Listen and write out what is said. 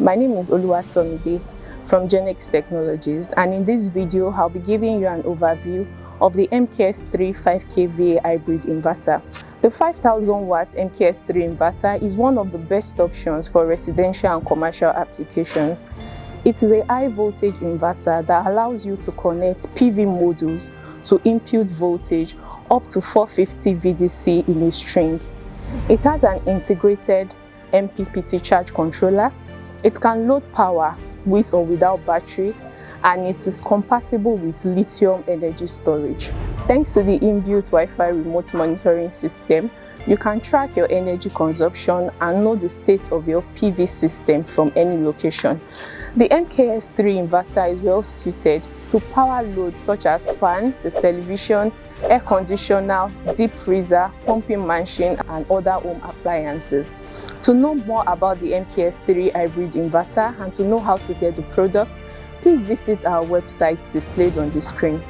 My name is Oluwatomide from Gennex Technologies, and in this video I'll be giving you an overview of the MKS3 5kVA hybrid inverter. The 5000 watt MKS3 inverter is one of the best options for residential and commercial applications. It is a high voltage inverter that allows you to connect PV modules to input voltage up to 450 VDC in a string. It has an integrated MPPT charge controller. It can load power with or without battery, and it is compatible with lithium energy storage. Thanks to the inbuilt Wi-Fi remote monitoring system, you can track your energy consumption and know the state of your PV system from any location. The MKS3 inverter is well suited to power loads such as fan, the television, air conditioner, deep freezer, pumping machine, and other home appliances. To know more about the MKS3 hybrid inverter and to know how to get the product, please visit our website displayed on the screen.